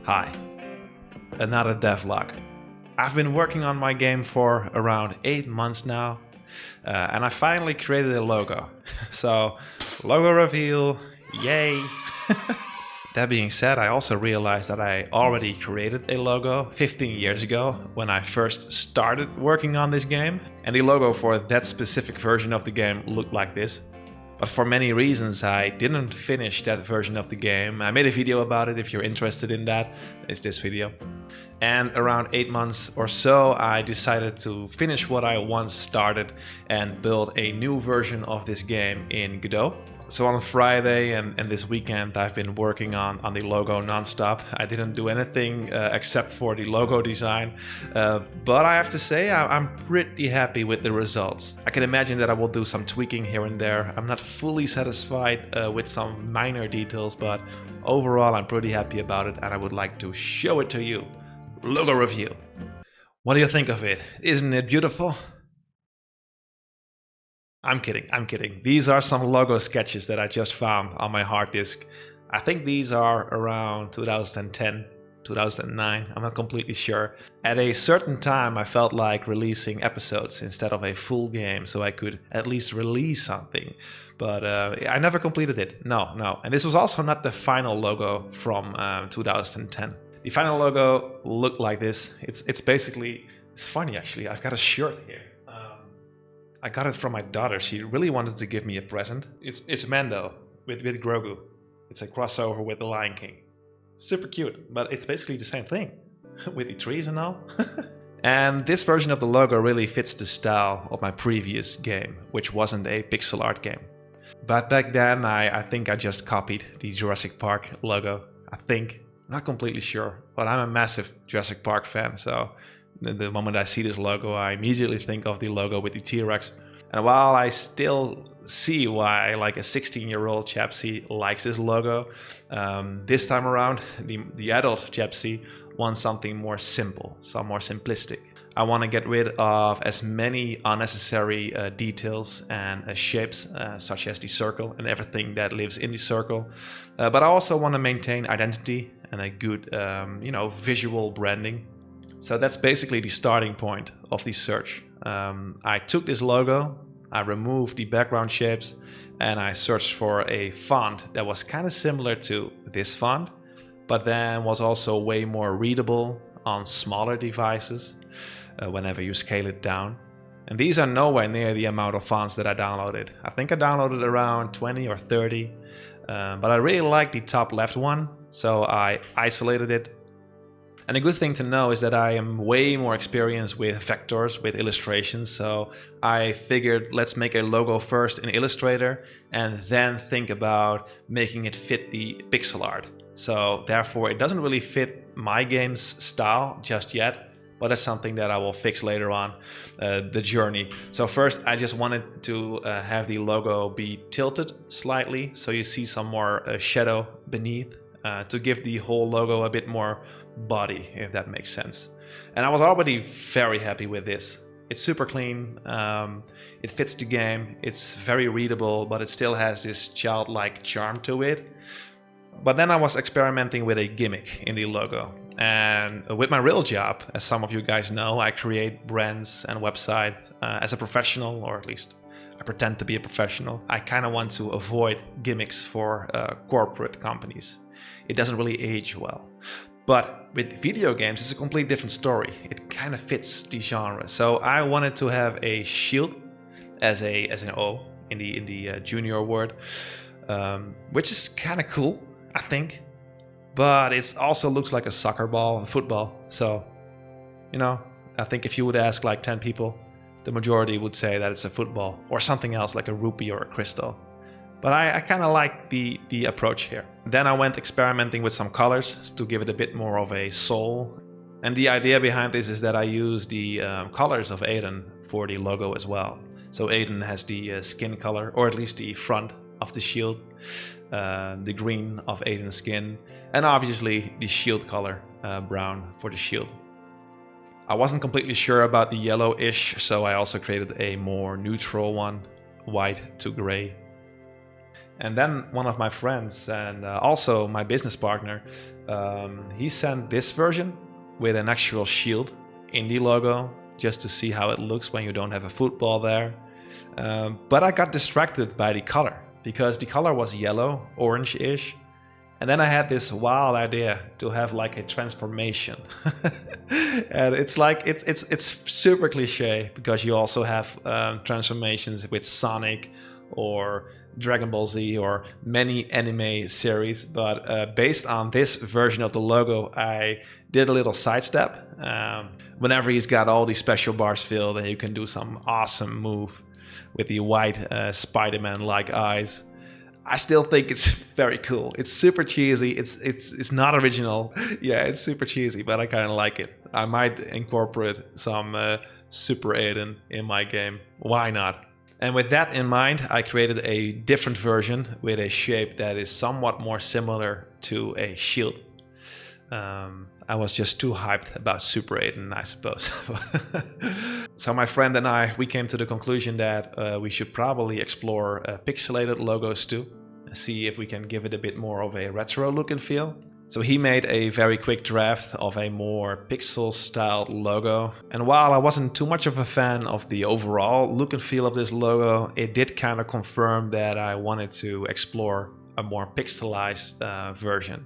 Hi, another devlog. I've been working on my game for around 8 months now, and I finally created a logo. So, logo reveal, yay! That being said, I also realized that I already created a logo 15 years ago when I first started working on this game, and the logo for that specific version of the game looked like this. But for many reasons I didn't finish that version of the game. I made a video about it. If you're interested in that, it's this video. And around 8 months or so I decided to finish what I once started and build a new version of this game in Godot. So on Friday and this weekend I've been working on the logo non-stop. I didn't do anything except for the logo design, but I have to say I'm pretty happy with the results. I can imagine that I will do some tweaking here and there. I'm not fully satisfied with some minor details, but overall I'm pretty happy about it and I would like to show it to you. Logo review. What do you think of it? Isn't it beautiful? I'm kidding. These are some logo sketches that I just found on my hard disk. I think these are around 2010, 2009, I'm not completely sure. At a certain time I felt like releasing episodes instead of a full game so I could at least release something. But I never completed it, no. And this was also not the final logo from 2010. The final logo looked like this. It's basically, it's funny actually, I've got a shirt here. I got it from my daughter. She really wanted to give me a present. It's Mando with Grogu. It's a crossover with the Lion King. Super cute, but it's basically the same thing with the trees and all. And this version of the logo really fits the style of my previous game, which wasn't a pixel art game. But back then I think I just copied the Jurassic Park logo. I think, not completely sure, but I'm a massive Jurassic Park fan, so the moment I see this logo, I immediately think of the logo with the T-Rex. And while I still see why like a 16-year-old Chap.C likes this logo, this time around, the adult Chap.C wants something more simple, some more simplistic. I want to get rid of as many unnecessary details and shapes, such as the circle and everything that lives in the circle. But I also want to maintain identity and a good, visual branding. So that's basically the starting point of the search. I took this logo, I removed the background shapes, and I searched for a font that was kind of similar to this font, but then was also way more readable on smaller devices whenever you scale it down. And these are nowhere near the amount of fonts that I downloaded. I think I downloaded around 20 or 30, but I really like the top left one, so I isolated it. And a good thing to know is that I am way more experienced with vectors, with illustrations, so I figured let's make a logo first in Illustrator and then think about making it fit the pixel art. So therefore it doesn't really fit my game's style just yet, but that's something that I will fix later on the journey. So first I just wanted to have the logo be tilted slightly so you see some more shadow beneath to give the whole logo a bit more body, if that makes sense. And I was already very happy with this. It's super clean, it fits the game, it's very readable, but it still has this childlike charm to it. But then I was experimenting with a gimmick in the logo. And with my real job, as some of you guys know, I create brands and websites as a professional, or at least I pretend to be a professional. I kind of want to avoid gimmicks for corporate companies. It doesn't really age well. But with video games, it's a completely different story. It kind of fits the genre. So I wanted to have a shield as an O in the junior word, which is kind of cool, I think. But it also looks like a soccer ball, a football. So, I think if you would ask like 10 people, the majority would say that it's a football or something else like a rupee or a crystal. But I kind of like the approach here. Then I went experimenting with some colors to give it a bit more of a soul. And the idea behind this is that I use the colors of Aidan for the logo as well. So Aidan has the skin color, or at least the front of the shield, the green of Aidan's skin, and obviously the shield color, brown for the shield. I wasn't completely sure about the yellowish, so I also created a more neutral one, white to gray. And then one of my friends and also my business partner, he sent this version with an actual shield in the logo, just to see how it looks when you don't have a football there. But I got distracted by the color, because the color was yellow, orange-ish. And then I had this wild idea to have like a transformation. And it's like, it's super cliche, because you also have transformations with Sonic or Dragon Ball Z or many anime series. But based on this version of the logo, I did a little sidestep. Whenever he's got all these special bars filled, and you can do some awesome move with the white Spider-Man-like eyes. I still think it's very cool. It's super cheesy. It's not original. Yeah, it's super cheesy, but I kind of like it. I might incorporate some Super Aidan in my game. Why not? And with that in mind, I created a different version with a shape that is somewhat more similar to a shield. I was just too hyped about Super Aidan, I suppose. So my friend and I, we came to the conclusion that we should probably explore pixelated logos too, see if we can give it a bit more of a retro look and feel. So he made a very quick draft of a more pixel-styled logo. And while I wasn't too much of a fan of the overall look and feel of this logo, it did kind of confirm that I wanted to explore a more pixelized version.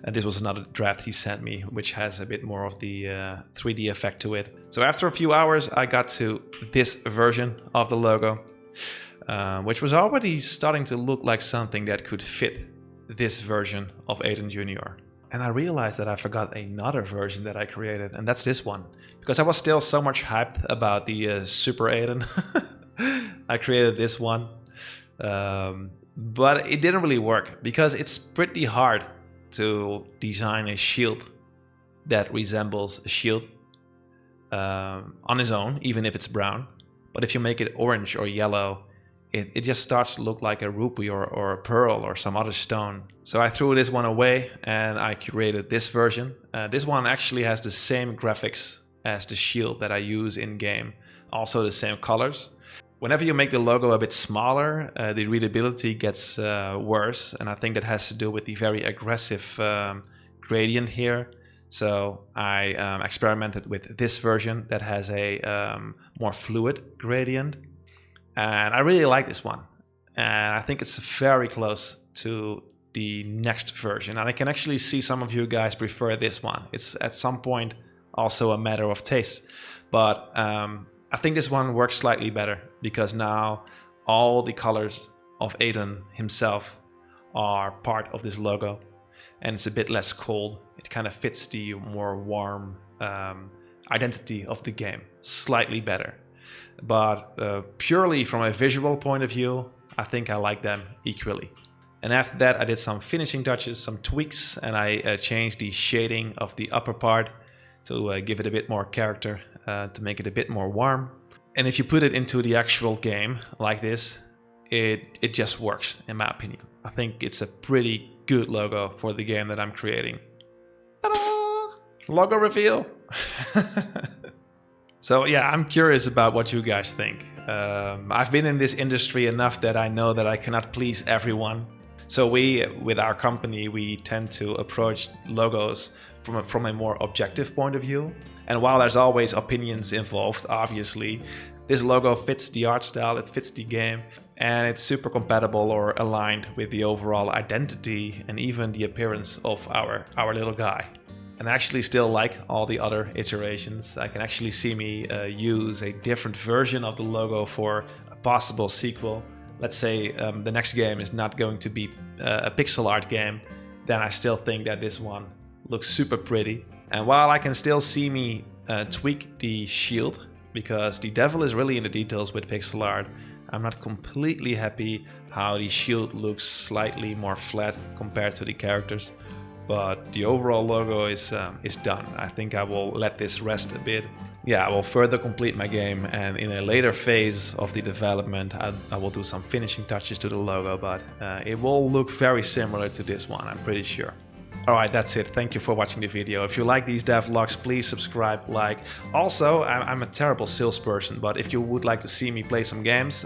And this was another draft he sent me, which has a bit more of the 3D effect to it. So after a few hours, I got to this version of the logo, which was already starting to look like something that could fit this version of Aidan Junior. And I realized that I forgot another version that I created, and that's this one. Because I was still so much hyped about the Super Aidan, I created this one. But it didn't really work, because it's pretty hard to design a shield that resembles a shield on its own, even if it's brown. But if you make it orange or yellow, it just starts to look like a rupee or a pearl or some other stone. So I threw this one away and I created this version. This one actually has the same graphics as the shield that I use in game, also the same colors. Whenever you make the logo a bit smaller, the readability gets worse, and I think that has to do with the very aggressive gradient here. So I experimented with this version that has a more fluid gradient, and I really like this one. And I think it's very close to the next version, and I can actually see some of you guys prefer this one. It's at some point also a matter of taste, but I think this one works slightly better, because now all the colors of Aidan himself are part of this logo, and it's a bit less cold. It kind of fits the more warm identity of the game slightly better. But purely from a visual point of view, I think I like them equally. And after that, I did some finishing touches, some tweaks, and I changed the shading of the upper part to give it a bit more character, to make it a bit more warm. And if you put it into the actual game like this, it just works, in my opinion. I think it's a pretty good logo for the game that I'm creating. Ta-da! Logo reveal! So yeah, I'm curious about what you guys think. I've been in this industry enough that I know that I cannot please everyone. So with our company, we tend to approach logos from a more objective point of view. And while there's always opinions involved, obviously, this logo fits the art style, it fits the game, and it's super compatible or aligned with the overall identity and even the appearance of our little guy. And I actually still like all the other iterations. I can actually see me use a different version of the logo for a possible sequel. Let's say the next game is not going to be a pixel art game, then I still think that this one looks super pretty. And while I can still see me tweak the shield, because the devil is really in the details with pixel art, I'm not completely happy how the shield looks slightly more flat compared to the characters. But the overall logo is done. I think I will let this rest a bit. Yeah, I will further complete my game, and in a later phase of the development, I will do some finishing touches to the logo, but it will look very similar to this one, I'm pretty sure. Alright, that's it. Thank you for watching the video. If you like these devlogs, please subscribe, like. Also, I'm a terrible salesperson, but if you would like to see me play some games,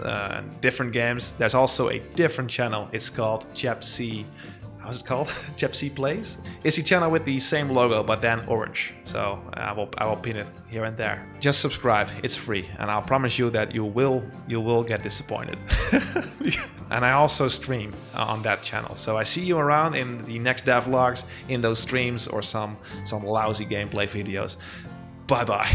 different games, there's also a different channel. It's called Chap.C. How's it called? Chap.C Plays? It's the channel with the same logo, but then orange. So I will pin it here and there. Just subscribe, it's free, and I'll promise you that you will get disappointed. And I also stream on that channel. So I see you around in the next devlogs, in those streams, or some lousy gameplay videos. Bye bye.